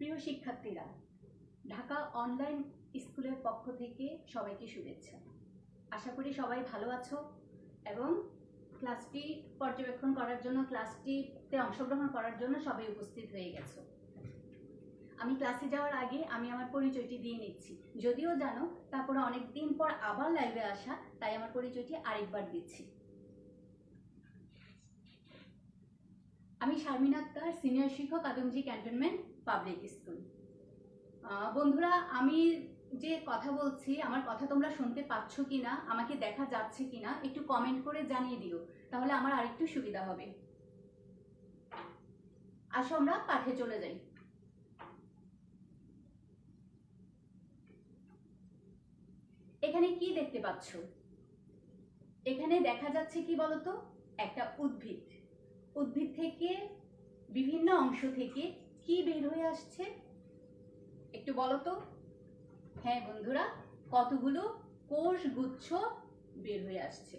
প্রিয় শিক্ষার্থীরা, ঢাকা অনলাইন স্কুলের পক্ষ থেকে সবাইকে শুভেচ্ছা। আশা করি সবাই ভালো আছো এবং ক্লাসটি পর্যবেক্ষণ করার জন্য, ক্লাসটিতে অংশগ্রহণ করার জন্য সবাই উপস্থিত হয়ে গেছো। আমি ক্লাসে যাওয়ার আগে আমি আমার পরিচয়টি দিয়ে নিচ্ছি। যদিও জানো, তারপরে অনেকদিন পর আবার লাইভে আসা, তাই আমার পরিচয়টি আরেকবার দিচ্ছি। আমি শারমিন আক্তার, সিনিয়র শিক্ষক, আদমজি ক্যান্টনমেন্ট পাবলিক স্কুল। বন্ধুরা, আমি যে কথা বলছি, আমার কথা তোমরা শুনতে পাচ্ছ কিনা, আমাকে দেখা যাচ্ছে কিনা একটু কমেন্ট করে জানিয়ে দিও, তাহলে আমার আরেকটু সুবিধা হবে। আসো আমরা পাঠে চলে যাই। এখানে কি দেখতে পাচ্ছ? এখানে দেখা যাচ্ছে কি বলতো, একটা উদ্ভিদ। উদ্ভিদ থেকে বিভিন্ন অংশ থেকে কি বের হয়ে আসছে একটু বলো তো। হ্যাঁ বন্ধুরা, কতগুলো কোষগুচ্ছ বের হয়ে আসছে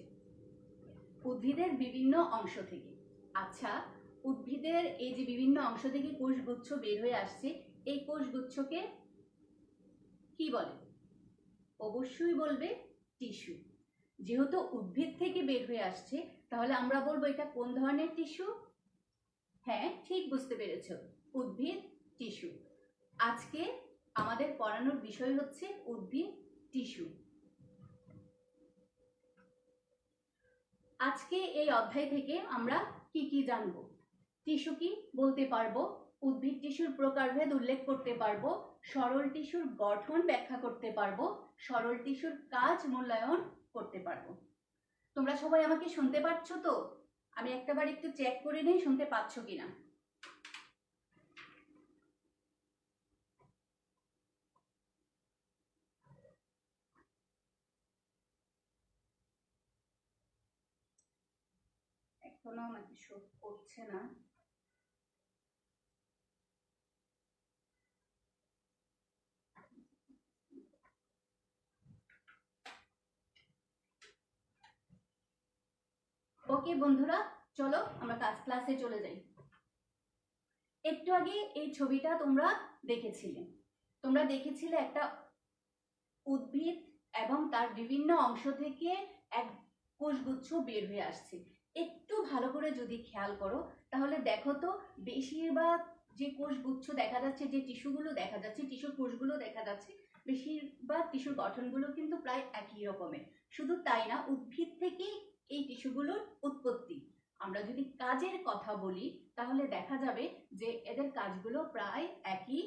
উদ্ভিদের বিভিন্ন অংশ থেকে। আচ্ছা, উদ্ভিদের এই যে বিভিন্ন অংশ থেকে কোষগুচ্ছ বের হয়ে আসছে, এই কোষগুচ্ছকে কি বলে? অবশ্যই বলবে টিস্যু। যেহেতু উদ্ভিদ থেকে বের হয়ে আসছে, তাহলে আমরা বলবো এটা কোন ধরনের টিস্যু? হ্যাঁ, ঠিক বুঝতে পেরেছ, উদ্ভিদ টিস্যু। আজকে আমাদের পড়ানোর বিষয় হচ্ছে উদ্ভিদ টিস্যু। আজকে এই অধ্যায় থেকে আমরা কি কি জানবো? টিস্যু কি বলতে পারবো, উদ্ভিদ টিস্যুর প্রকারভেদ উল্লেখ করতে পারবো, সরল টিস্যুর গঠন ব্যাখ্যা করতে পারবো, সরল টিস্যুর কাজ মূল্যায়ন করতে পারবো। তোমরা সবাই আমাকে শুনতে পাচ্ছ তো? আমি একটাবার একটু চেক করে নেই শুনতে পাচ্ছ কিনা। এখনো আমাকে শো করছে না। ওকে বন্ধুরা, চলো আমরা ক্লাসে চলে যাই। একটু আগে এই ছবিটা তোমরা দেখেছিলে একটা উদ্ভিদ এবং তার বিভিন্ন অংশ থেকে এক কোষগুচ্ছ বের হয়ে আসছে। একটু ভালো করে যদি খেয়াল করো, তাহলে দেখো তো বেশিরভাগ যে কোষগুচ্ছ দেখা যাচ্ছে, যে টিস্যুগুলো দেখা যাচ্ছে, টিস্যুর কোষগুলো দেখা যাচ্ছে, বেশিরভাগ টিস্যুর গঠনগুলো কিন্তু প্রায় একই রকমের। শুধু তাই না, উদ্ভিদ থেকেই এই টিস্যুগুলোর উৎপত্তি। আমরা যদি কাজের কথা বলি, তাহলে দেখা যাবে যে এদের কাজগুলো প্রায় একই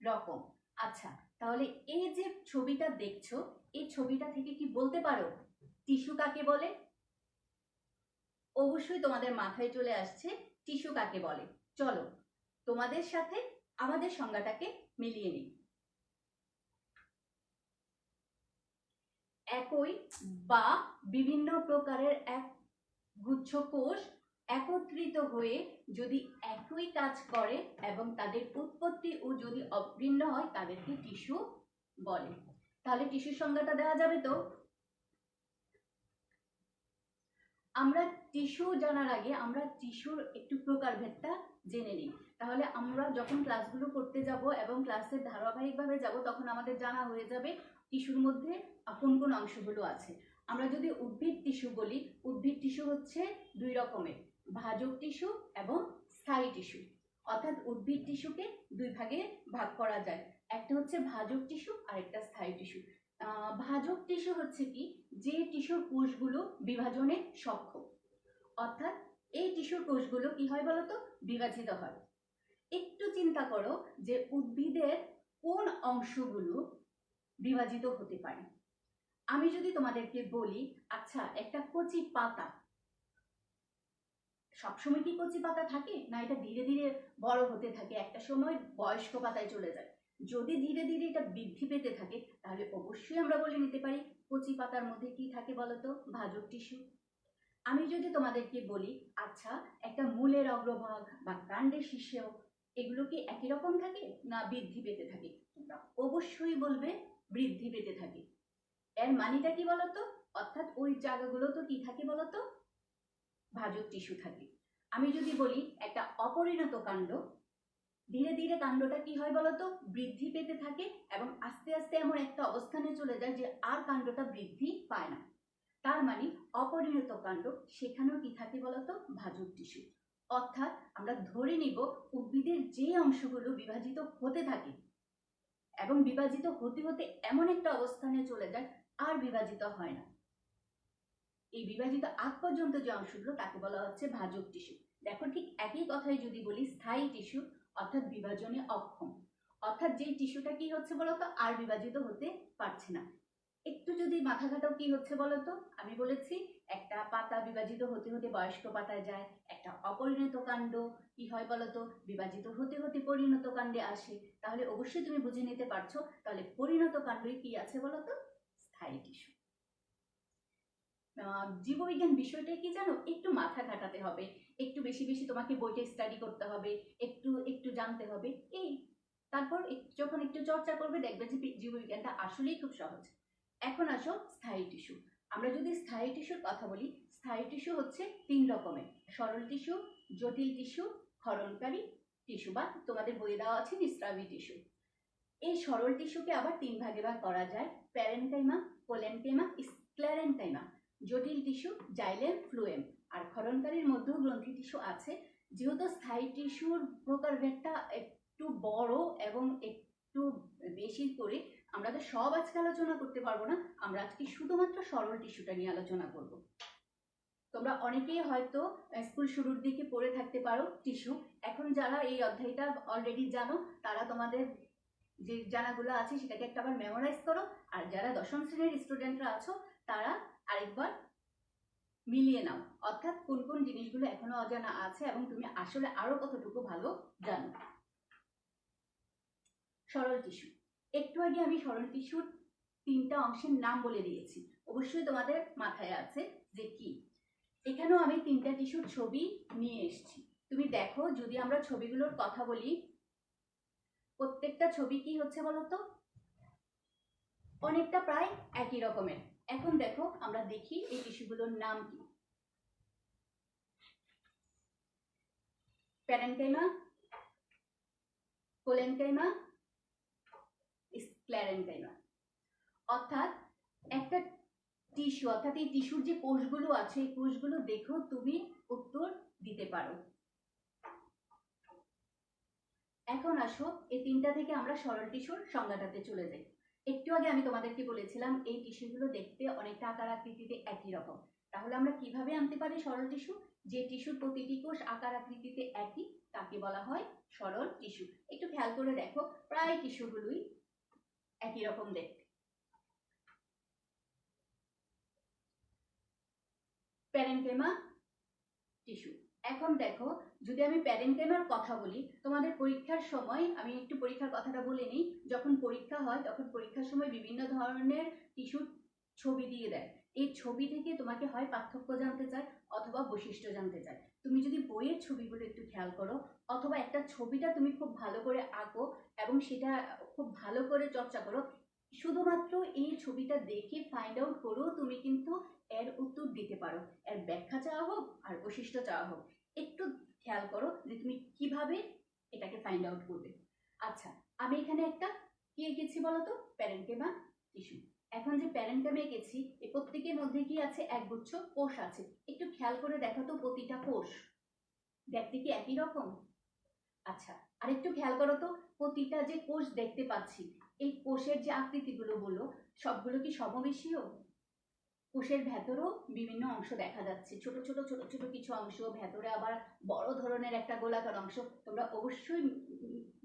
রকম। আচ্ছা, তাহলে এই যে ছবিটা দেখছো, এই ছবিটা থেকে কি বলতে পারো টিস্যু কাকে বলে? অবশ্যই তোমাদের মাথায় চলে আসছে টিস্যু কাকে বলে। চলো তোমাদের সাথে আমাদের সংজ্ঞাটাকে মিলিয়ে নিই। একই বা বিভিন্ন প্রকারের এক গুচ্ছ কোষ একত্রিত হয়ে যদি একই কাজ করে এবং তাদের উৎপত্তি ও যদি অভিন্ন হয়, তাদেরকে টিস্যু বলে। তাহলে টিস্যুর সংজ্ঞাটা দেওয়া যাবে তো? আমরা টিস্যু জানার আগে আমরা টিস্যুর একটু প্রকারভেদটা জেনে নিই, তাহলে আমরা যখন ক্লাসগুলো করতে যাব এবং ক্লাসের ধারাবাহিকভাবে যাব, তখন আমাদের জানা হয়ে যাবে টিস্যুর মধ্যে কোন কোন অংশগুলো আছে। আমরা যদি উদ্ভিদ টিস্যু বলি, উদ্ভিদ টিস্যু হচ্ছে দুই রকমের, ভাজক টিস্যু এবং স্থায়ী টিস্যু। অর্থাৎ উদ্ভিদ টিস্যুকে দুই ভাগে ভাগ করা যায়, একটা হচ্ছে ভাজক টিস্যু আর একটা স্থায়ী টিস্যু। ভাজক টিস্যু হচ্ছে কি, যে টিস্যুর কোষগুলো বিভাজনে সক্ষম, অর্থাৎ এই টিস্যুর কোষগুলো কি হয় বলতো, বিভাজিত হয়। একটু চিন্তা করো যে উদ্ভিদের কোন অংশগুলো বিভাজিত হতে পারে। আমি যদি তোমাদেরকে বলি, আচ্ছা একটা কচি পাতা, সবসময় কি কচি পাতা থাকে না, এটা ধীরে ধীরে বড় হতে থাকে, একটা সময় বয়স্ক পাতায় চলে যায়। যদি ধীরে ধীরে এটা বৃদ্ধি পেতে থাকে, তাহলে অবশ্যই আমরা বলে নিতে পারি কচি পাতার মধ্যে কি থাকে বলতো, ভাজক টিস্যু। আমি যদি তোমাদেরকে বলি, আচ্ছা একটা মূলের অগ্রভাগ বা কাণ্ডের শীর্ষেও, এগুলো কি একই রকম থাকে না বৃদ্ধি পেতে থাকে? তোমরা অবশ্যই বলবে বৃদ্ধি পেতে থাকে। এর মানেটা কি বলতো, অর্থাৎ ওই জায়গাগুলো তো কি থাকে বলতো, ভাজক টিস্যু থাকে। আমি যদি বলি একটা অপরিণত কাণ্ড, ধীরে ধীরে কাণ্ডটা কি হয় বলতো, বৃদ্ধি পেতে থাকে এবং আস্তে আস্তে এমন একটা অবস্থানে চলে যায় যে আর কাণ্ডটা বৃদ্ধি পায় না। তার মানে অপরিণত কাণ্ড, সেখানেও কি থাকে বলতো, ভাজক টিস্যু। অর্থাৎ আমরা ধরে নিব উদ্ভিদের যে অংশগুলো বিভাজিত হতে থাকে এবং বিভাজিত হতে হতে এমন একটা অবস্থানে চলে যায় আর বিভাজিত হয় না, এই বিভাজিত আগ পর্যন্ত যে অংশগুলো তাকে বলা হচ্ছে ভাজক টিস্যু। দেখো ঠিক একই কথাই যদি বলি স্থায়ী টিস্যু অর্থাৎ বিভাজনে অক্ষম, অর্থাৎ যে টিস্যুটা কি হচ্ছে বলতো, আর বিভাজিত হতে পারছে না। একটু যদি মাথা ঘাটাও কি হচ্ছে বলতো, আমি বলেছি একটা পাতা বিভাজিত হতে হতে বয়স্ক পাতায় যায়, একটা অপরিণত কাণ্ড কি হয় বলতো, বিভাজিত হতে হতে পরিণত কাণ্ডে আসে। তাহলে অবশ্যই তুমি বুঝে নিতে পারছো, তাহলে পরিণত কাণ্ডই কি আছে বলতো, স্থায়ী টিস্যু। জীববিজ্ঞান বিষয়টা কি জানো, একটু মাথা খাটাতে হবে, একটু বেশি বেশি তোমাকে বইটা স্টাডি করতে হবে, একটু একটু জানতে হবে, এই তারপর যখন একটু চর্চা করবে দেখবে যে জীববিজ্ঞানটা আসলেই খুব সহজ। এখন আসো স্থায়ী টিস্যু। আমরা যদি স্থায়ী টিস্যুর কথা বলি, স্থায়ী টিস্যু হচ্ছে 3 রকমের, সরল টিস্যু, জটিল টিস্যু, ক্ষরণকারী টিস্যু, বা তোমাদের বইয়ে দেওয়া আছে নিঃস্রাবী টিস্যু। এই সরল টিস্যুকে আবার 3 ভাগে ভাগ করা যায়, প্যারেনকাইমা, কোলেনকাইমা, স্ক্লেরেনকাইমা। জটিল টিস্যু জাইলেম, ফ্লুয়েম। আর ক্ষরণকারীর মধ্যেও গ্রন্থি টিস্যু আছে। যেহেতু স্থায়ী টিস্যুর প্রকারভেদটা একটু বড় এবং একটু বেশি করে, আমরা তো সব আজকে আলোচনা করতে পারবো না, আমরা আজকে শুধুমাত্র সরল টিস্যুটা নিয়ে আলোচনা করব। তোমরা অনেকেই হয়তো স্কুল শুরুর দিকে পড়ে থাকতে পারো টিস্যু। এখন যারা এই অধ্যায়টা অলরেডি জানো, তারা তোমাদের যে জানাগুলো আছে সেটাকে একটা আবার মেমোরাইজ করো, আর যারা 10ম শ্রেণীর স্টুডেন্টরা আছো তারা আরেকবার মিলিয়ে নাও, অর্থাৎ কোন কোন জিনিসগুলো এখনো অজানা আছে এবং তুমি আসলে আরো কতটুকু ভালো জানো। সরল টিস্যু, একটু আগে আমি সরল টিস্যুর 3টা অংশের নাম বলে দিয়েছি, অবশ্যই তোমাদের মাথায় আছে যে কি। এখানেও আমি 3টা টিস্যুর ছবি নিয়ে এসেছি, তুমি দেখো। যদি আমরা ছবিগুলোর কথা বলি, প্রত্যেকটা ছবি কি হচ্ছে বলতো, অনেকটা প্রায় একই রকমের। এখন দেখো আমরা দেখি এই টিস্যুগুলোর নাম কি। Parenchyma, collenchyma, sclerenchyma. অর্থাৎ একটা টিস্যু, অর্থাৎ এই টিস্যুর যে কোষগুলো আছে, এই কোষগুলো দেখো তুমি উত্তর দিতে পারো। এখন আসো এই 3টা থেকে আমরা সরল টিস্যুর সংজ্ঞাটাতে চলে যাই। একটু আগে আমি তোমাদেরকে বলেছিলাম এই টিস্যুগুলো দেখতে অনেকটা আকার আকৃতিতে একই রকম। তাহলে আমরা কিভাবে আনতে পারি সরল টিস্যু? যে টিস্যুর প্রতিটি কোষ আকার আকৃতিতে একই তাকে বলা হয় সরল টিস্যু। একটু খেয়াল করে দেখো, প্রায় টিস্যুগুলোই একই রকম দেখতে। Parenchyma tissue. এখন দেখো, যদি আমি প্যারেনকাইমার কথা বলি, তোমাদের পরীক্ষার সময় আমি একটু পরীক্ষার কথাটা বলে নিই। যখন পরীক্ষা হয় তখন পরীক্ষার সময় বিভিন্ন ধরনের টিস্যুর ছবি দিয়ে দেয়। এই ছবি থেকে তোমাকে হয় পার্থক্য জানতে চায় অথবা বৈশিষ্ট্য জানতে চায়। তুমি যদি বইয়ের ছবিগুলো একটু খেয়াল করো, অথবা একটা ছবিটা তুমি খুব ভালো করে আঁকো এবং সেটা খুব ভালো করে চর্চা করো, শুধুমাত্র এই ছবিটা দেখে ফাইন্ড আউট করো, তুমি কিন্তু এর উত্তর দিতে পারো। এর ব্যাখ্যা চাওয়া হোক আর বৈশিষ্ট্য চাওয়া হোক, একটু খেয়াল করো যে তুমি কিভাবে এটাকে ফাইন্ড আউট করবে। আচ্ছা, আমি এখানে একটা কি এঁকেছি বলতো, প্যারেনকাইমা টিস্যু। এখন যে প্যারেনকাইমা এঁকেছি, এই প্রত্যেকের মধ্যে কি আছে, একগুচ্ছ কোষ আছে। একটু খেয়াল করে দেখো তো, প্রতিটা কোষ দেখতে কি একই রকম? আচ্ছা, আর একটু খেয়াল করো তো, প্রতিটা যে কোষ দেখতে পাচ্ছি, এই কোষের যে আকৃতিগুলো বললো, সবগুলো কি সমবেশীয়? কোষের ভেতরেও বিভিন্ন অংশ দেখা যাচ্ছে, ছোট ছোট ছোট ছোট কিছু অংশ, ভেতরে আবার বড় ধরনের একটা গোলাকার অংশ। তোমরা অবশ্যই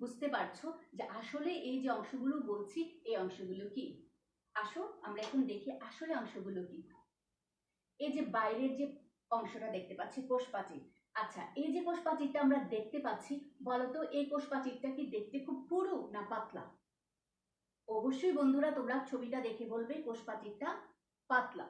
বুঝতে পারছো যে আসলে এই যে অংশগুলো বলছি, এই অংশগুলো কি। আসো আমরা এখন দেখি আসলে অংশগুলো কি। এই যে বাইরের যে অংশটা দেখতে পাচ্ছি, কোষ প্রাচীর। আচ্ছা, এই যে কোষ প্রাচীরটা আমরা দেখতে পাচ্ছি, বলতো এই কোষ প্রাচীরটা কি দেখতে খুব পুরু না পাতলা? অবশ্যই বন্ধুরা তোমরা ছবিটা দেখে বলবে কোষ প্রাচীরটা পাতলা।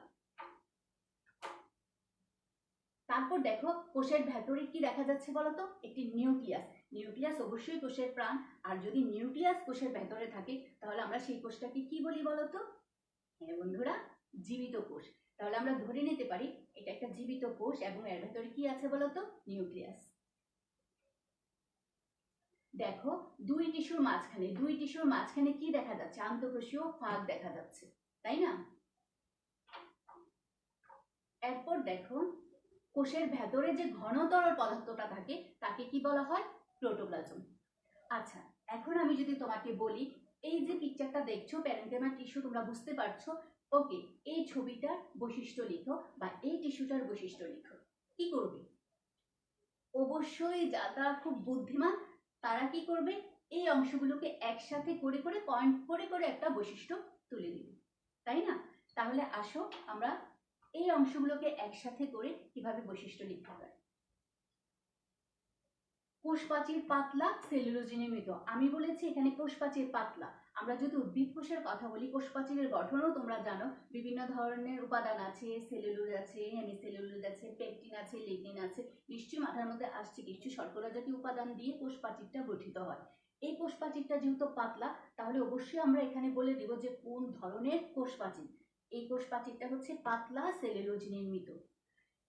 তারপর দেখো কোষের ভেতরে কি দেখা যাচ্ছে বলতো, একটি নিউক্লিয়াস। নিউক্লিয়াস অবশ্যই কোষের প্রাণ, আর যদি নিউক্লিয়াস কোষের ভেতরে থাকে তাহলে আমরা সেই কোষটাকে কি বলি বলতো? হ্যাঁ বন্ধুরা, জীবিত কোষ। তাহলে আমরা ধরে নিতে পারি এটা একটা জীবিত কোষ এবং এর ভেতরে কি আছে বলতো, নিউক্লিয়াস। দেখো দুই টিস্যুর মাঝখানে কি দেখা যাচ্ছে? আন্তঃকোষীয় ফাঁক দেখা যাচ্ছে, তাই না? এরপর দেখো কোষের ভেতরে যে ঘন তরল পদার্থটা থাকে তাকে কি বলা হয়? প্রোটোপ্লাজম। আচ্ছা, এখন আমি যদি তোমাকে বলি, এই যে পিকচারটা দেখছো প্যারেনকেমা টিস্যু, তোমরা বুঝতে পারছো? ওকে, এই ছবিটার বৈশিষ্ট্য লিখো বা এই টিস্যুটার বৈশিষ্ট্য লিখো। কি করবে? অবশ্যই যারা খুব বুদ্ধিমান তারা কি করবে? এই অংশগুলোকে একসাথে করে করে পয়েন্ট করে করে একটা বৈশিষ্ট্য তুলে দিবে, তাই না? তাহলে আসো আমরা এই অংশগুলোকে একসাথে করে কিভাবে বৈশিষ্ট্য লিখতে পারি। কোষপ্রাচীর পাতলা, সেলুলোজে নির্মিত। আমি বলেছি এখানে কোষপ্রাচীর পাতলা। আমরা যদি উদ্ভিদ কোষের কথা বলি, কোষপ্রাচীরের গঠনও তোমরা জানো, বিভিন্ন ধরনের উপাদান আছে, সেলুলোজ আছে, হেমিসেলুলোজ আছে, পেকটিন আছে, লিগনিন আছে। নিশ্চয়ই মাথার মধ্যে আসছে কিছু শর্করা জাতীয় উপাদান দিয়ে কোষপ্রাচীরটা গঠিত হয়। এই কোষপ্রাচীরটা যেহেতু পাতলা, তাহলে অবশ্যই আমরা এখানে বলে দিব যে কোন ধরনের কোষপ্রাচীর। এই কোষপ্রাচীরটা হচ্ছে পাতলা, সেলুলোজ নির্মিত।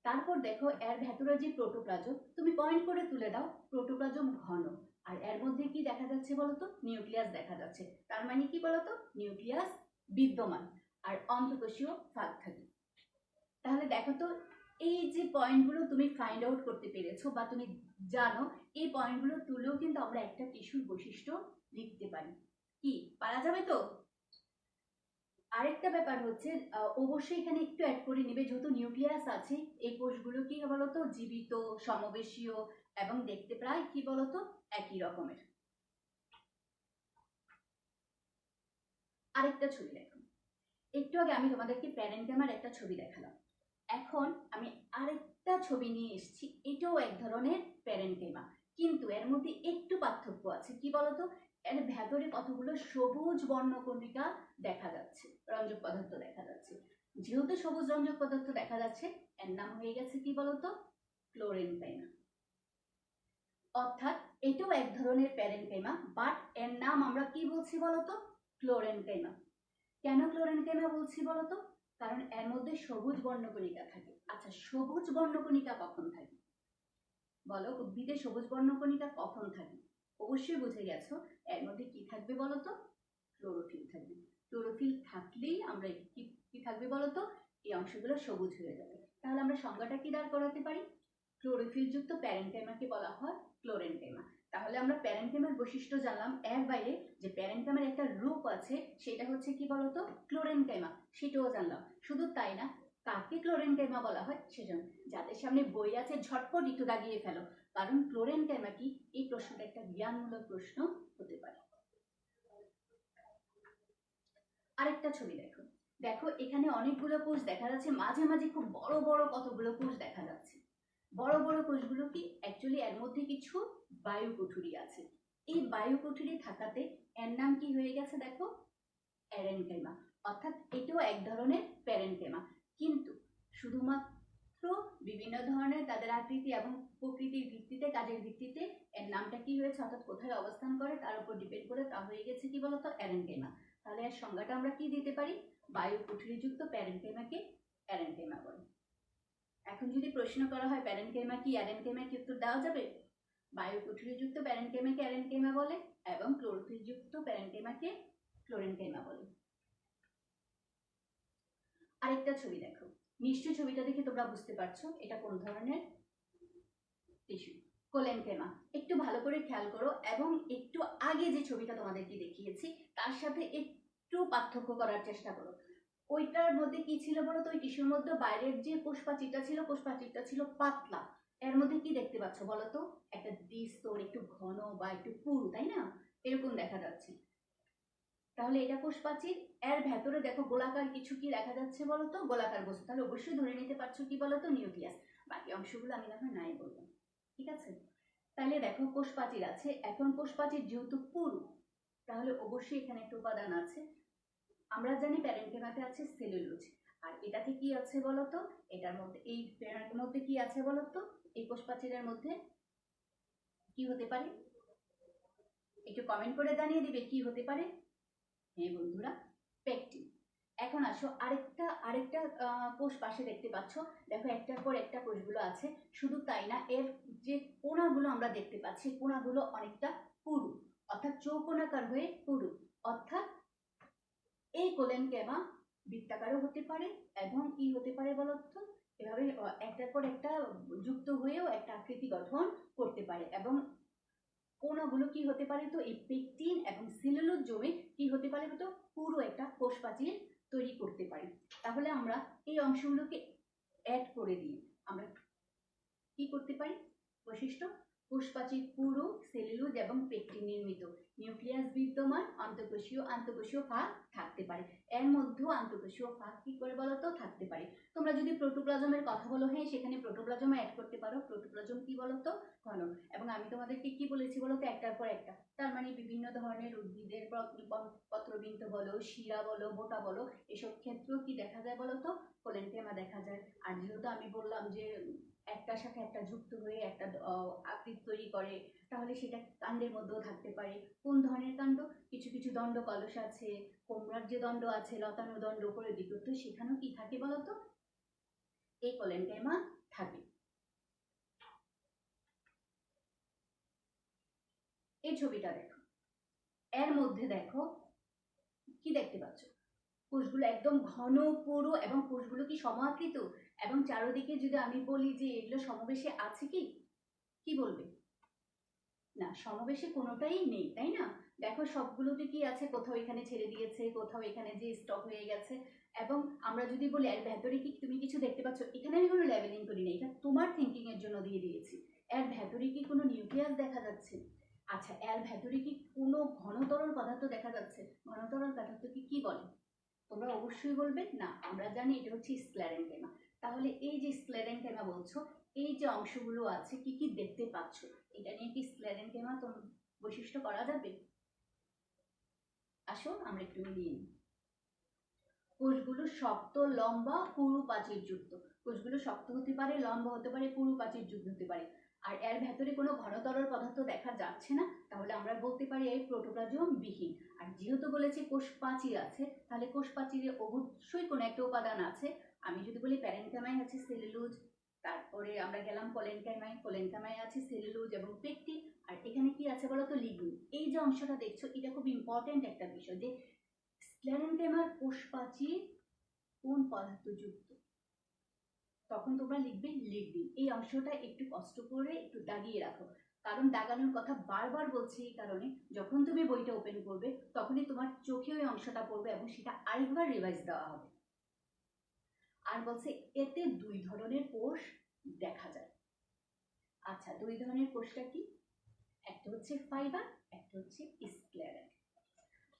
তারপর দেখো এর ভেতরে যে প্রোটোপ্লাজম, তুমি পয়েন্ট করে তুলে দাও, প্রোটোপ্লাজম ঘন। আর এর মধ্যে কি দেখা যাচ্ছে বলতো? নিউক্লিয়াস দেখা যাচ্ছে। তার মানে কি বলতো? নিউক্লিয়াস বিদ্যমান আর অন্তঃকোষীয় ফাঁক থাকে। তাহলে দেখো তো, এই যে পয়েন্টগুলো তুমি ফাইন্ড আউট করতে পেরেছো বা তুমি জানো, এই পয়েন্টগুলো তুলেও কিন্তু আমরা একটা টিস্যুর বৈশিষ্ট্য লিখতে পারি। কি পারা যাবে তো? আরেকটা ব্যাপার হচ্ছে, অবশ্যই এখানে একটু অ্যাড করে নেবে, যেহেতু নিউক্লিয়াস আছে, এই কোষগুলো কি বলতো? জীবিত, সমবেশীয় এবং দেখতে প্রায় কি বলতো? একই রকমের। আরেকটা ছবি দেখো, একটু আগে আমি তোমাদেরকে প্যারেনকেমার একটা ছবি দেখালাম, এখন আমি আরেকটা ছবি নিয়ে এসেছি, এটাও এক ধরনের প্যারেনকেমা, কিন্তু এর মধ্যে একটু পার্থক্য আছে। কি বলতো? এর ভেতরে কতগুলো সবুজ বর্ণকণিকা দেখা যাচ্ছে, রঞ্জক পদার্থ দেখা যাচ্ছে। যেহেতু সবুজ রঞ্জক পদার্থ দেখা যাচ্ছে, এর নাম হয়ে গেছে কি বলতো? ক্লোরেনকাইমা। অর্থাৎ এটাও এক ধরনের প্যারেনকাইমা, বাট এর নাম আমরা কি বলছি বলতো? ক্লোরেনকাইমা। কেন ক্লোরেনকাইমা বলছি বলতো? কারণ এর মধ্যে সবুজ বর্ণকণিকা থাকে। আচ্ছা, সবুজ বর্ণকণিকা কখন থাকে বলো? উদ্ভিদে সবুজ বর্ণকণিকা কখন থাকে? অবশ্যই বুঝে গেছো, এর মধ্যে কি থাকবে বলতো? ক্লোরোফিল থাকবে। ক্লোরোফিল থাকলেই আমরা কি থাকবে বলতো? এই অংশগুলো সবুজ হয়ে যাবে। তাহলে আমরা সংজ্ঞাটা কি দাঁড় করাতে পারি? ক্লোরোফিল যুক্ত প্যারেনকাইমাকে বলা হয় ক্লোরেনকাইমা। তাহলে আমরা প্যারেনকাইমার বৈশিষ্ট্য জানলাম, এর বাইরে যে প্যারেনকাইমার একটা রূপ আছে সেটা হচ্ছে কি বলতো? ক্লোরেনকাইমা, সেটাও জানলাম। শুধু তাই না, কাকে ক্লোরেনকাইমা বলা হয় সেজন্য, যাদের সামনে বই আছে ঝটপট একটু দাগিয়ে ফেলো, কারণ ক্লোরেনকাইমা কি, এই প্রশ্নটা একটা জ্ঞানমূলক প্রশ্ন হতে পারে। আরেকটা ছবি দেখো, দেখো এখানে অনেকগুলো কোষ দেখা যাচ্ছে, মাঝে মাঝে খুব বড় বড় কতগুলো কোষ দেখা যাচ্ছে। বড় বড় কোষগুলো কি? অ্যাকচুয়ালি এর মধ্যে কিছু বায়ুকুঠুরি আছে। এই বায়ুকুঠুরি থাকাতে এর নাম কি হয়ে গেছে দেখো? প্যারেনকেমা। অর্থাৎ এটাও এক ধরনের প্যারেনকেমা, কিন্তু শুধুমাত্র বিভিন্ন ধরনের তাদের আকৃতি এবং প্রকৃতির ভিত্তিতে, কাজের ভিত্তিতে এর নামটা কি হয়েছে, অর্থাৎ কোথায় অবস্থান করে তার উপর ডিপেন্ড করে তা হয়ে গেছে কি বলতো? প্যারেনকেমা। তাহলে এর সংজ্ঞাটা আমরা কি দিতে পারি? বায়ুকুঠুরিযুক্ত প্যারেনকেমাকে প্যারেনকেমা বলে। এখন যদি প্রশ্ন করা হয় প্যারেনকেমা কি, অ্যারেনকেমা কি, উত্তর দেওয়া যাবে? বায়ুকুঠুরিযুক্ত প্যারেনকেমাকে অ্যারেনকেমা বলে এবং ক্লোরোফিলযুক্ত প্যারেনকেমাকে ক্লোরেনকেমা বলে। আরেকটা ছবি দেখো, নিশ্চয়ই ছবিটা দেখে তোমরা বুঝতে পারছো এটা কোন ধরনের টিস্যু। কোলেনকেমা। একটু ভালো করে খেয়াল করো এবং একটু আগে যে ছবিটা তোমাদেরকে দেখিয়েছি তার সাথে একটু পার্থক্য করার চেষ্টা করো। ওইটার মধ্যে কি ছিল বলো তো? ওই টিস্যুর মধ্যে বাইরের যে কোষপ্রাচীরটা ছিল, কোষপ্রাচীরটা ছিল পাতলা। এর মধ্যে কি দেখতে পাচ্ছ বলো তো? একটা দ্বিস্তর, একটু ঘন বা একটু পুরু, তাই না? এরকম দেখা যাচ্ছে। তাহলে এটা কোষপ্রাচীর, এর ভেতরে দেখো গোলাকার কিছু কি দেখা যাচ্ছে বলো তো? গোলাকার বস্তু। তাহলে অবশ্যই ধরে নিতে পারছো কি বলো তো? নিউক্লিয়াস। বাকি অংশগুলো আমি না হয় নাই বলবো, ঠিক আছে? তাহলে দেখো কোষপ্রাচীর আছে, এখন কোষপ্রাচীর যেহেতু পুরু, তাহলে অবশ্যই এখানে একটা উপাদান আছে। আমরা জানি প্যারেনকেমাতে আছে সেলুলোজ, আর এটাতে কি আছে বলতো? এটার মধ্যে, এই প্যারেনকের মধ্যে কি আছে বলতো? এই কোষপ্রাচীরের মধ্যে কি হতে পারে? একটু কমেন্ট করে জানিয়ে দিবে কি হতে পারে। হ্যাঁ বন্ধুরা, পেকটিন। এখন আসো আরেকটা আরেকটা কোষ পাশে দেখতে পাচ্ছ, দেখো একটার পর একটা কোষগুলো আছে। শুধু তাই না, এর যে কোণাগুলো আমরা দেখতে পাচ্ছি, কোণাগুলো অনেকটা পুরু। অর্থাৎ চৌকোনাকার হয়ে পুরু, অর্থাৎ এই কোলেনকেমা বৃত্তাকারও হতে পারে এবং কি হতে পারে বলতো, এভাবে একটার পর একটা যুক্ত হয়েও একটা আকৃতি গঠন করতে পারে। এবং কোনাগুলো কি হতে পারে, তো এই পেকটিন এবং সেলুলোজ জমে কি হতে পারে, তো পুরো একটা কোষ প্রাচীর তৈরি করতে পারে। তাহলে আমরা এই অংশগুলোকে অ্যাড করে দিয়ে আমরা কি করতে পারি, বৈশিষ্ট্য কোষ প্রাচীর পুরো সেলুলোজ এবং পেকটিন নির্মিত, নিউক্লিয়াস বিদ্যমান, আন্তঃকোষীয় ফাঁক থাকতে পারে। এর মধ্যেও আন্তঃকোষীয় ফাঁক কি করে বলতো থাকতে পারে। তোমরা যদি প্রোটোপ্লাজমের কথা বলো, হ্যাঁ সেখানে প্রোটোপ্লাজম অ্যাড করতে পারো। প্রোটোপ্লাজম কি বলতো, ঘন। এবং আমি তোমাদেরকে কি বলেছি বলতো, একটার পর একটা, তার মানে বিভিন্ন ধরনের উদ্ভিদের পত্রবিন্দু বলো, শিরা বলো, বোটা বলো, এসব ক্ষেত্রেও কি দেখা যায় বলতো, কোলেনকেমা দেখা যায়। আর যেহেতু আমি বললাম যে একটার সাথে একটা যুক্ত হয়ে একটা আকৃতি তৈরি করে, তাহলে সেটা কাণ্ডের মধ্যেও থাকতে পারে। কোন ধরনের কাণ্ড, কিছু কিছু দণ্ড কলস আছে, কোমরার যে দণ্ড আছে, লতানো দণ্ড উপরে দিকে, তো সেখানেও কি থাকে বলতো, এই কোলেনকেমা থাকে। এই ছবিটা দেখো, এর মধ্যে দেখো কি দেখতে পাচ্ছ, কোষগুলো একদম ঘন পুরো, এবং কোষগুলো কি সমাকৃত, এবং চারদিকে যদি আমি বলি যে এগুলো সমাবেশে আছে কি, কি বলবে, না সমাবেশে কোনোটাই নেই, তাই না। দেখো সবগুলোতে কি আছে, কোথাও এখানে ছেড়ে দিয়েছে, কোথাও এখানে যে স্টক হয়ে গেছে। এবং আমরা যদি বলি এর ভেতরে কি তুমি কিছু দেখতে পাচ্ছ, এখানে আমি কোনো লেভেলিং করি না, এটা তোমার থিঙ্কিং এর জন্য দিয়ে দিয়েছি। এর ভেতরে কি কোনো নিউক্লিয়াস দেখা যাচ্ছে, আচ্ছা এর ভেতরে কি কোনো ঘনতরল পদার্থ দেখা যাচ্ছে, ঘনতরল পদার্থকে কি বলে, তোমরা অবশ্যই বলবে না, আমরা জানি এটা হচ্ছে স্ক্লেরেনকেমা। তাহলে এই যে স্ক্লেরেনকেমা বলছো, এই যে অংশগুলো আছে কি কি দেখতে পাচ্ছ, এটা নিয়ে কি স্ক্লেরেনকেমা বৈশিষ্ট্য করা যাবে। আসো আমরা একটু মিলিয়ে নিই। কোষগুলো শক্ত, লম্বা, পুরু প্রাচীর যুক্ত। কোষগুলো শক্ত হতে পারে, লম্বা হতে পারে, পুরু প্রাচীর যুক্ত হতে পারে। আর এর ভেতরে কোনো ঘনতরল পদার্থ দেখা যাচ্ছে না, তাহলে আমরা বলতে পারি এই প্রোটোপ্লাজম বিহীন। আর যেহেতু বলেছি কোষ প্রাচীর আছে, তাহলে কোষ প্রাচীরে অবশ্যই কোনো একটা উপাদান আছে। আমি যদি বলি প্যারেনকাইমায় আছে সেলুলোজ, তারপরে আমরা গেলাম কোলেনকাইমায়, কোলেনকাইমায় আছে সেলুলোজ এবং পেকটিন, আর এখানে কি আছে বলতো, লিগনিন। এই যে অংশটা দেখছো, এটা খুব ইম্পর্টেন্ট একটা বিষয়, যে স্ক্লেরেনকেমার কোষ প্রাচীর কোন পদার্থ যুক্ত, তখন তোমরা লিখবে লিগনিন। এই অংশটা একটু কষ্ট করে একটু দাগিয়ে রাখো, কারণ দাগানোর কথা বারবার বলছি এই কারণে, যখন তুমি বইটা ওপেন করবে তখনই তোমার চোখে ওই অংশটা পড়বে এবং সেটা আরেকবার রিভাইজ দেওয়া হবে। আর বলছে এতে দুই ধরনের কোষ দেখা যায়। আচ্ছা দুই ধরনের কোষটা কি, একটা হচ্ছে ফাইবার, একটা হচ্ছে স্ক্লেরেন।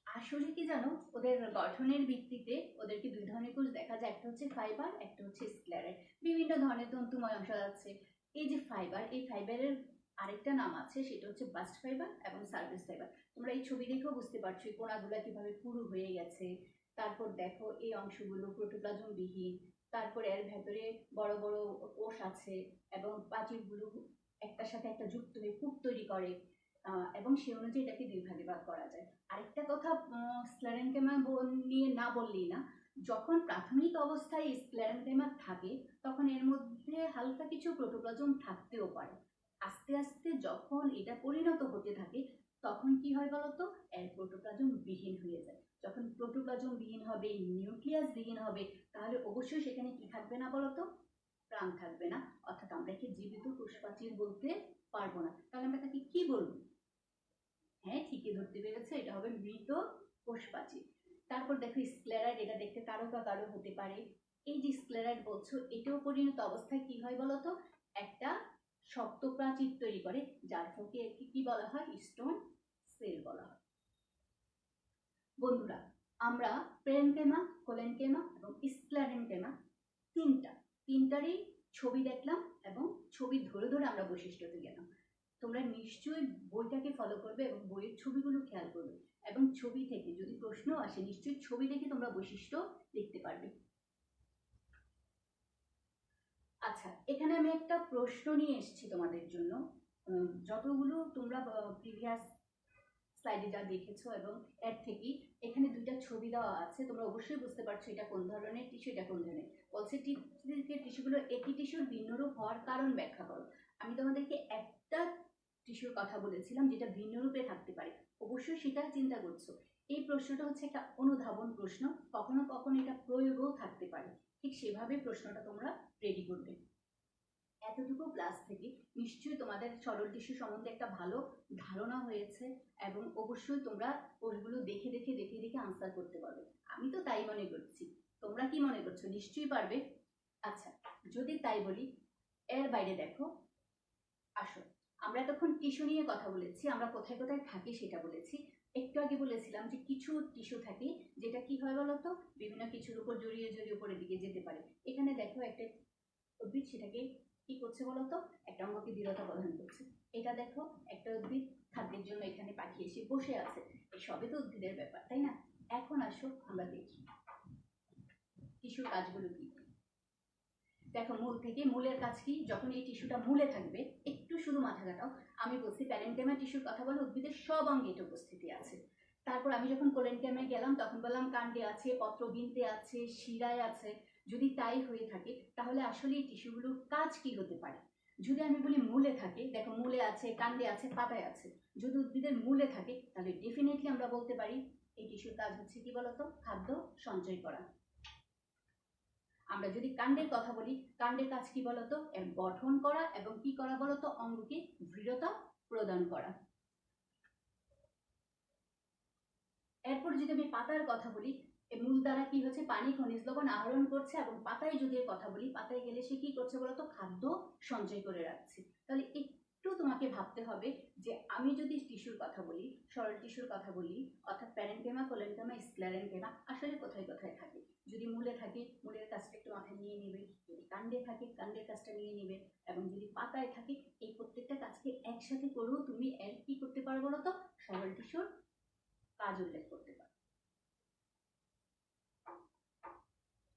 আসলে কি জানো, ওদের গঠনের ভিত্তিতে ওদেরকে দুই ধরনের কোষ দেখা যায়, একটা হচ্ছে ফাইবার, একটা হচ্ছে স্ক্লেরেন। বিভিন্ন ধরনের তন্তুময় অংশ আছে। এই যে ফাইবার, এই ফাইবারের আরেকটা নাম আছে, সেটা হচ্ছে বাস্ট ফাইবার এবং সার্ভিস ফাইবার। তোমরা এই ছবি দেখেও বুঝতে পারছো এই কোনাগুলা কিভাবে পুরু হয়ে গেছে। তারপর দেখো এই অংশগুলো প্রোটোপ্লাজম বিহীন, তারপর এর ভেতরে বড় বড় কোষ আছে এবং প্রাচীরগুলো একটার সাথে একটা যুক্ত হয়ে কূপ তৈরি করে, এবং সে অনুযায়ী এটাকে দুই ভাগে ভাগ করা যায়। আরেকটা কথা স্ক্লেরেনকেমা নিয়ে না বললেই না, যখন প্রাথমিক অবস্থায় স্ক্লেরেনকেমা থাকে তখন এর মধ্যে হালকা কিছু প্রোটোপ্লাজম থাকতেও পারে। আস্তে আস্তে যখন এটা পরিণত হতে থাকে তখন কি হয় বলতো, এর প্রোটোপ্লাজম বিহীন হয়ে যায়। যখন প্রোটোপ্লাজম বিহীন হবে, নিউক্লিয়াস বিহীন হবে, তাহলে অবশ্যই সেখানে কি থাকবে না বলতো, প্রাণ থাকবে না, অর্থাৎ আমরা একে জীবিত কোষ প্রাচীর বলতে পারবো না। তাহলে আমরা তাকে কি বলবো, হ্যাঁ ঠিকই ধরতে পেরেছে, এটা হবে মৃত কোষ প্রাচীর। তারপর দেখো স্ক্লেরাইড, এটা দেখতে কারো কারো হতে পারে। এই যে স্ক্লেরাইড বলছো, এটাও পরিণত অবস্থায় কি হয় বলতো, একটা শক্ত প্রাচীর তৈরি করে, যার ফলে কি বলা হয়, স্টোন সেল বলা হয়। বন্ধুরা আমরা প্যারেনকেমা, কোলেনকেমা এবং স্ক্লেরেনকেমা তিনটারই ছবি দেখলাম এবং ছবি ধরে ধরে আমরা বৈশিষ্ট্যতে গেলাম। তোমরা নিশ্চয়ই বইটাকে ফলো করবে এবং বইয়ের ছবিগুলো খেয়াল করবে, এবং ছবি থেকে যদি প্রশ্ন আসে নিশ্চয়ই ছবি দেখে তোমরা বৈশিষ্ট্য লিখতে পারবে। আচ্ছা এখানে আমি একটা প্রশ্ন নিয়ে এসেছি তোমাদের জন্য। যতগুলো তোমরা প্রিভিয়াস স্লাইডে যা দেখেছো এবং এর থেকেই এখানে দুইটা ছবি দেওয়া আছে, তোমরা অবশ্যই বুঝতে পারছো এটা কোন ধরনের টিস্যু, এটা কোন ধরনের। বলছে টিস্যুগুলো একই টিস্যুর ভিন্নরূপ হওয়ার কারণ ব্যাখ্যা করো। আমি তোমাদেরকে একটা টিস্যুর কথা বলেছিলাম যেটা ভিন্ন রূপে থাকতে পারে, অবশ্যই অবশ্যই সেটা চিন্তা করছো। এই প্রশ্নটা হচ্ছে একটা অনুধাবন প্রশ্ন, কখনো কখনো এটা প্রয়োগও থাকতে পারে, ঠিক সেভাবে প্রশ্নটা তোমরা রেডি করবে। এতটুকু ক্লাস থেকে নিশ্চয়ই তোমাদের সরল টিস্যু সম্বন্ধে একটা ভালো ধারণা হয়েছে এবং অবশ্যই তোমরা ওইগুলো দেখে দেখে দেখে দেখে আনসার করতে পারবে। আমি তো তাই মনে করছি, তোমরা কি মনে করছো? নিশ্চয়ই পারবে। আচ্ছা, যদি তাই বলি, এর বাইরে দেখো, আসো আমরা এতক্ষণ টিস্যু নিয়ে কথা বলেছি, আমরা কোথায় কোথায় থাকি সেটা বলেছি। একটু আগে বলেছিলাম যে কিছু টিস্যু থাকে যেটা কি হয় বলতো, বিভিন্ন কিছুর উপর জড়িয়ে জড়িয়ে উপরের দিকে যেতে পারে। এখানে দেখো একটা উদ্ভিদ সেটাকে কি করছে বলতো, একটা অঙ্গকে দৃঢ়তা প্রদান করছে। এটা দেখো একটা উদ্ভিদ খাদ্যের জন্য এখানে পাখি এসে বসে আছে। এই সবই তো উদ্ভিদের ব্যাপার, তাই না? এখন আসো আমরা দেখি টিস্যুর কাজগুলো কি। দেখো মূল থেকে, মূলের কাজ কি? যখন এই টিস্যুটা মূলে থাকবে, একটু শুধু মাথা কাটাও, আমি বলছি প্যারেনকেমা টিস্যুর কথা বলে উদ্ভিদের সব অঙ্গে এটা উপস্থিতি আছে। তারপর আমি যখন কোলেনকেমে গেলাম তখন বললাম কাণ্ডে আছে, পত্রবিন্দে আছে, শিরায় আছে। যদি তাই হয়ে থাকে তাহলে আসলে এই টিস্যুগুলোর কাজ কি হতে পারে? যদি আমি বলি মূলে থাকে, দেখো মূলে আছে, কাণ্ডে আছে, পাতায় আছে। যদি উদ্ভিদের মূলে থাকে তাহলে ডেফিনেটলি আমরা বলতে পারি এই টিস্যুর কাজ হচ্ছে কি বলতো, খাদ্য সঞ্চয় করা। আমরা যদি কাণ্ডের কথা বলি, কাণ্ডের কাজ কি বলতো, এর গঠন করা এবং কি করা বলতো, অঙ্গকে দৃঢ়তা প্রদান করা। এরপর যদি আমি পাতার কথা বলি, মূল দ্বারা কি হচ্ছে, পানি খনিজ লবণ আহরণ করছে। এবং পাতায় যদি কথা বলি, পাতায় গেলে সে কি করছে বলতো, খাদ্য সঞ্চয় করে রাখছে। তাহলে একটু তোমাকে ভাবতে হবে যে আমি যদি টিস্যুর কথা বলি, সরল টিস্যুর কথা বলি, অর্থাৎ প্যারেনকেমা, কোলেনকেমা, স্ক্লেরেনকেমা আসলে কোথায় কোথায় থাকে। যদি মূলে থাকে, মূলের কাজটা একটু মাথায় নিয়ে নেবে। যদি কাণ্ডে থাকে, কাণ্ডের কাজটা নিয়ে নেবে। এবং যদি পাতায় থাকে, এই প্রত্যেকটা কাজকে একসাথে করেও তুমি এর কি করতে পারো বলতো, সরল টিস্যুর কাজ উল্লেখ করতে পারো।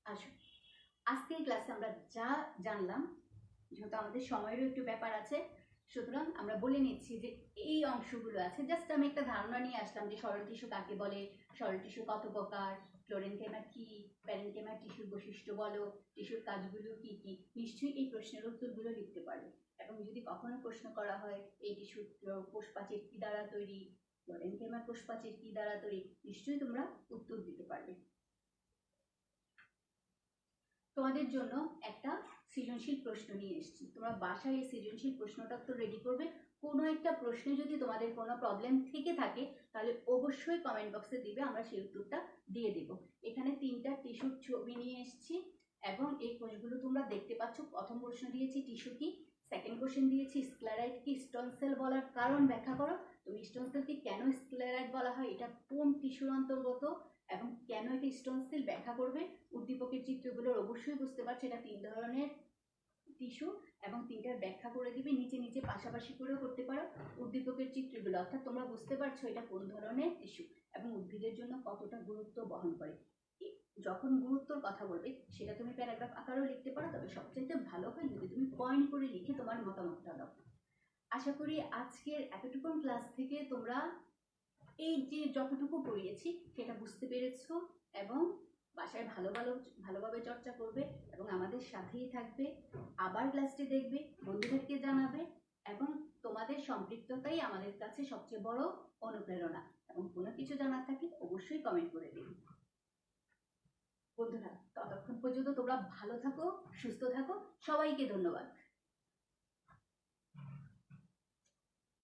আসো আজকের ক্লাসে আমরা যা জানলাম, যেহেতু আমাদের সময়েরও একটু ব্যাপার আছে, সুতরাং আমরা বলে নিচ্ছি যে এই অংশগুলো আছে। জাস্ট আমি একটা ধারণা নিয়ে আসলাম যে সরল টিস্যু কাকে বলে, সরল টিস্যু কত প্রকার, ক্লোরেনকেমা কি, প্যারেনকেমা টিস্যুর বৈশিষ্ট্য বলো, টিস্যুর কাজগুলো কি কি। নিশ্চয়ই এই প্রশ্নের উত্তরগুলো লিখতে পারবে। এবং যদি কখনো প্রশ্ন করা হয় এই টিস্যুর কোষপ্রাচীর কি দ্বারা তৈরি, ক্লোরেনকেমার কোষপ্রাচীর কি দ্বারা তৈরি, নিশ্চয়ই তোমরা উত্তর দিতে পারবে। তোমাদের জন্য একটা সৃজনশীল প্রশ্ন নিয়ে এসেছি, তোমরা বাসায় এই সৃজনশীল প্রশ্নটা তো রেডি করবে। কোনো একটা প্রশ্নে যদি তোমাদের কোনো প্রবলেম থেকে থাকে তাহলে অবশ্যই কমেন্ট বক্সে দিবে, আমরা সেই উত্তরটা দিয়ে দেব। এখানে 3টা টিস্যুর ছবি নিয়ে এসেছি এবং এই কোষগুলো তোমরা দেখতে পাচ্ছ। প্রথম প্রশ্ন দিয়েছি টিস্যু কি, সেকেন্ড কোশ্চেন দিয়েছি স্ক্লেরাইড কি, স্টোন সেল বলার কারণ ব্যাখ্যা করো। তুমি স্টোন সেলকে কেন স্ক্লেরাইড বলা হয়, এটা কোন টিস্যুর অন্তর্গত এবং কেন এটা স্টোন সেল ব্যাখ্যা করবে। উদ্দীপকের চিত্রগুলোর অবশ্যই বুঝতে পারছো এটা 3 ধরনের টিস্যু এবং 3টার ব্যাখ্যা করে দিবে। নিচে নিচে পাশাপাশি করেও করতে পারো উদ্দীপকের চিত্রগুলো, অর্থাৎ তোমরা বুঝতে পারছো এটা কোন ধরনের টিস্যু এবং উদ্ভিদের জন্য কতটা গুরুত্ব বহন করে। যখন গুরুত্বর কথা বলবে সেটা তুমি প্যারাগ্রাফ আকারেও লিখতে পারো, তবে সবচেয়ে ভালো হয় যদি তুমি পয়েন্ট করে লিখে তোমার মতামতটা দাও। আশা করি আজকের এতটুকু ক্লাস থেকে তোমরা এই যে যতটুকু পড়িয়েছি সেটা বুঝতে পেরেছো এবং বাসায় ভালোভাবে চর্চা করবে এবং আমাদের সাথেই থাকবে। আবার ক্লাসটি দেখবে, বন্ধুদেরকে জানাবে এবং তোমাদের সম্পৃক্ততাই আমাদের কাছে সবচেয়ে বড় অনুপ্রেরণা। এবং কোনো কিছু জানার থাকলে অবশ্যই কমেন্ট করে দিন। বন্ধুরা ততক্ষণ পর্যন্ত তোমরা ভালো থাকো, সুস্থ থাকো, সবাইকে ধন্যবাদ।